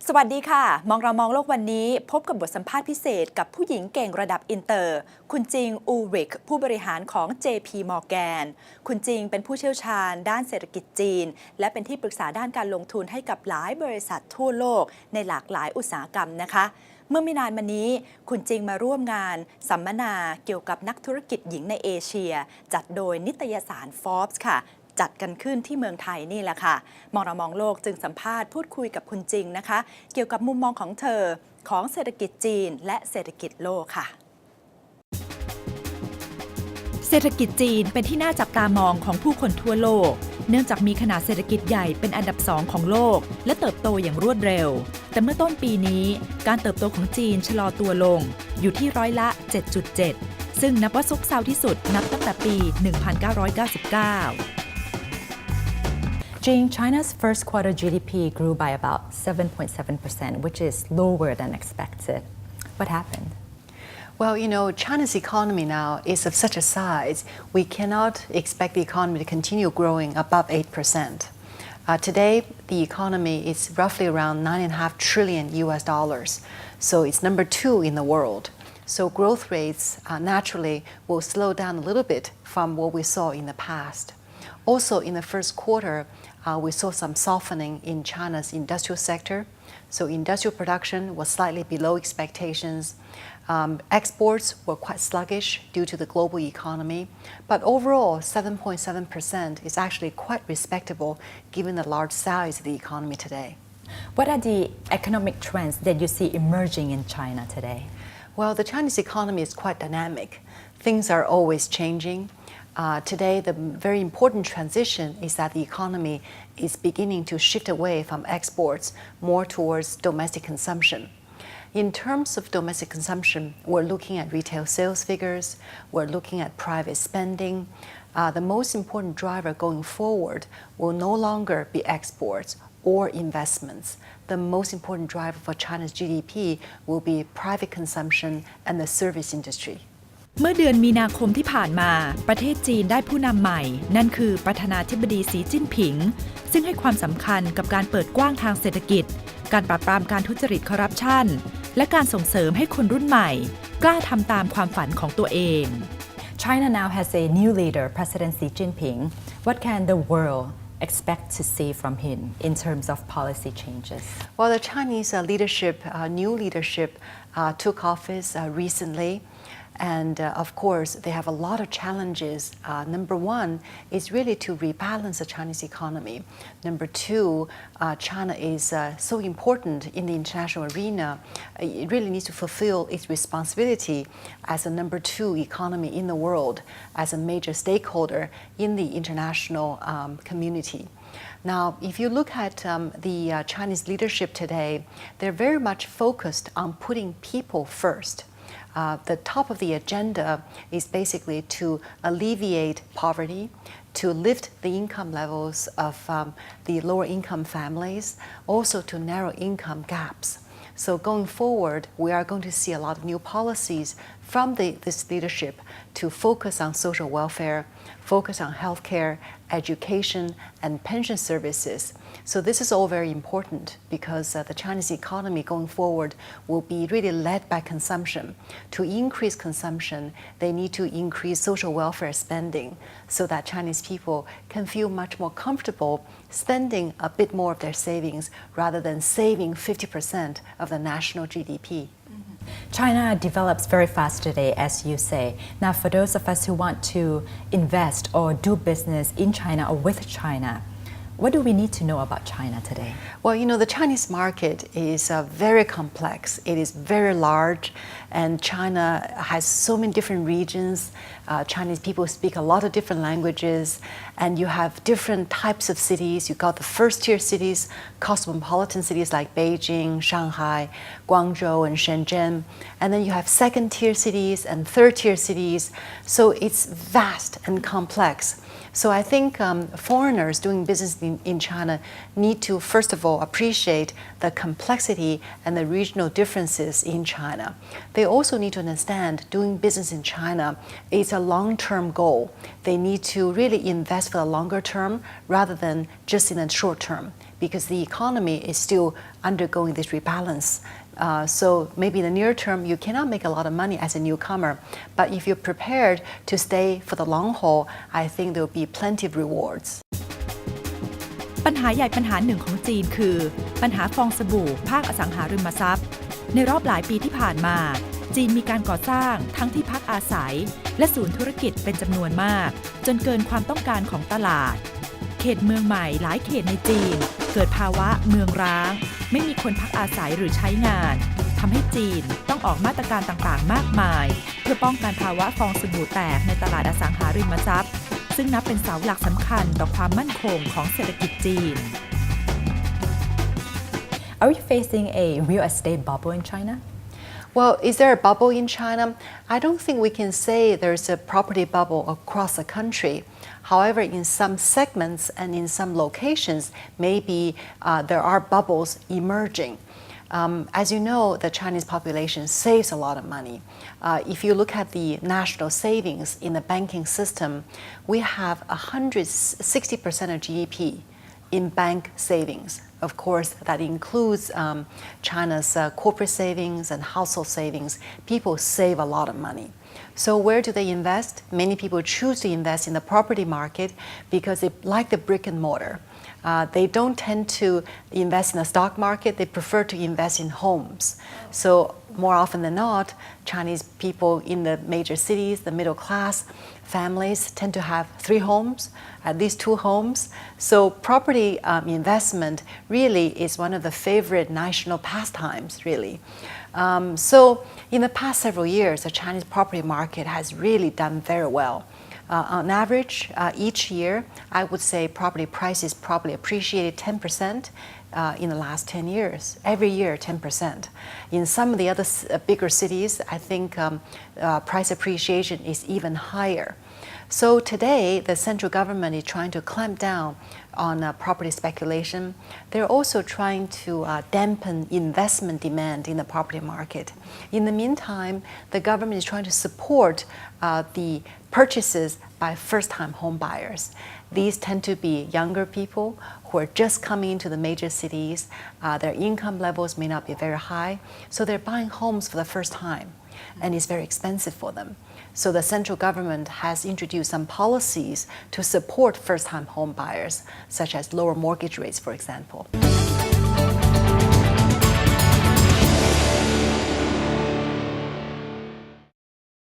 สวัสดีค่ะมองเรามองโลกวันนี้พบกับบทสัมภาษณ์พิเศษกับผู้หญิงเก่งระดับอินเตอร์คุณจิง อูริกผู้บริหารของ JP Morgan คุณจิงเป็นผู้เชี่ยวชาญด้านเศรษฐกิจจีนและเป็นที่ปรึกษาด้านการลงทุนให้กับหลายบริษัททั่วโลกในหลากหลายอุตสาหกรรมนะคะเมื่อไม่นานมานี้คุณจิงมาร่วมงานสัมมนาเกี่ยวกับนักธุรกิจหญิงในเอเชียจัดโดยนิตยสาร Forbes ค่ะจัดกันขึ้นที่เมืองไทยนี่แหละค่ะมองเรามองโลกจึงสัมภาษณ์พูดคุยกับคุณจิงนะคะเกี่ยวกับมุมมองของเธอของเศรษฐกิจจีนและเศรษฐกิจโลกค่ะเศรษฐกิจจีนเป็นที่น่าจับตามองของผู้คนทั่วโลกเนื่องจากมีขนาดเศรษฐกิจใหญ่เป็นอันดับ2ของโลกและเติบโตอย่างรวดเร็วแต่เมื่อต้นปีนี้การเติบโตของจีนชะลอตัวลงอยู่ที่ร้อยละ 7.7 ซึ่งนับว่าซบเซาที่สุดนับตั้งแต่ปี 1999 Jing, China's first quarter GDP grew by about 7.7%, which is lower than expected. What happened? Well, China's economy now is of such a size, we cannot expect the economy to continue growing above 8%. Today, the economy is roughly around $9.5 trillion US dollars, so it's number 2 in the world. So growth rates naturally will slow down a little bit from what we saw in the past. Also, in the first quarter, we saw some softening in China's industrial sector. So industrial production was slightly below expectations. Exports were quite sluggish due to the global economy. But overall, 7.7% is actually quite respectable given the large size of the economy today. What are the economic trends that you see emerging in China today? Well, the Chinese economy is quite dynamic. Things are always changing. Today, the very important transition is that the economy is beginning to shift away from exports more towards domestic consumption. In terms of domestic consumption, we're looking at retail sales figures, we're looking at private spending. The most important driver going forward will no longer be exports or investments. The most important driver for China's GDP will be private consumption and the service industry. เมื่อเดือนมีนาคมที่ผ่านมาประเทศจีนได้ผู้นำใหม่นั่นคือประธานาธิบดีสีจิ้นผิงซึ่งให้ความสำคัญกับการเปิดกว้างทางเศรษฐกิจการปราบปรามการทุจริตคอร์รัปชันและการส่งเสริมให้คนรุ่นใหม่กล้าทำตามความฝันของตัวเอง China now has a new leader, President Xi Jinping. What can the world expect to see from him in terms of policy changes? Well, the Chinese new leadership took office recently. And of course, they have a lot of challenges. Number one is really to rebalance the Chinese economy. Number two, China is so important in the international arena. It really needs to fulfill its responsibility as a number 2 economy in the world, as a major stakeholder in the international community. Now, if you look at the Chinese leadership today, they're very much focused on putting people first. The top of the agenda is basically to alleviate poverty, to lift the income levels of the lower income families, also to narrow income gaps. So going forward, we are going to see a lot of new policies from this leadership to focus on social welfare, focus on healthcare, education, and pension services. So this is all very important because the Chinese economy going forward will be really led by consumption. To increase consumption, they need to increase social welfare spending so that Chinese people can feel much more comfortable spending a bit more of their savings rather than saving 50% of the national GDP. China develops very fast today, as you say. Now, for those of us who want to invest or do business in China or with China, what do we need to know about China today? Well, the Chinese market is very complex. It is very large, and China has so many different regions. Chinese people speak a lot of different languages, and you have different types of cities. You've got the first-tier cities, cosmopolitan cities like Beijing, Shanghai, Guangzhou, and Shenzhen. And then you have second-tier cities and third-tier cities. So it's vast and complex. So I think foreigners doing business in China need to, first of all, appreciate the complexity and the regional differences in China. They also need to understand doing business in China is a long-term goal. They need to really invest for the longer term rather than just in the short term, because the economy is still undergoing this rebalance. So maybe in the near term, you cannot make a lot of money as a newcomer. But if you're prepared to stay for the long haul, I think there will be plenty of rewards. ปัญหาใหญ่ปัญหาหนึ่งของจีนคือปัญหาฟองสบู่ภาคอสังหาริมทรัพย์ในรอบหลายปีที่ผ่านมาจีนมีการก่อสร้างทั้งที่พักอาศัยและศูนย์ธุรกิจเป็นจำนวนมากจนเกินความต้องการของตลาดเขตเมืองใหม่หลายเขตในจีนเกิดภาวะเมืองร้างไม่มีคนพักอาศัยหรือใช้งานทำให้จีนต้องออกมาตรการต่างๆมากมายเพื่อป้องกันภาวะฟองสบู่แตกในตลาดอสังหาริมทรัพย์ซึ่งนับเป็นเสาหลักสำคัญต่อความมั่นคงของเศรษฐกิจจีน Are we facing a real estate bubble in China? Well, is there a bubble in China? I don't think we can say there's a property bubble across the country. However, in some segments and in some locations, maybe there are bubbles emerging. As you know, the Chinese population saves a lot of money. If you look at the national savings in the banking system, we have 160% of GDP in bank savings. Of course, that includes China's corporate savings and household savings. People save a lot of money. So where do they invest? Many people choose to invest in the property market because they like the brick and mortar. They don't tend to invest in the stock market. They prefer to invest in homes. So more often than not, Chinese people in the major cities, the middle class families tend to have 3 homes, at least 2 homes. So property investment really is one of the favorite national pastimes, really. So in the past several years, the Chinese property market has really done very well. On average, each year, I would say property prices probably appreciated 10% in the last 10 years. Every year, 10%. In some of the other bigger cities, I think price appreciation is even higher. So today, the central government is trying to clamp down on property speculation. They're also trying to dampen investment demand in the property market. In the meantime, the government is trying to support the purchases by first-time home buyers. These tend to be younger people who are just coming into the major cities. Their income levels may not be very high, so they're buying homes for the first time, and it's very expensive for them. So the central government has introduced some policies to support first-time home buyers, such as lower mortgage rates, for example.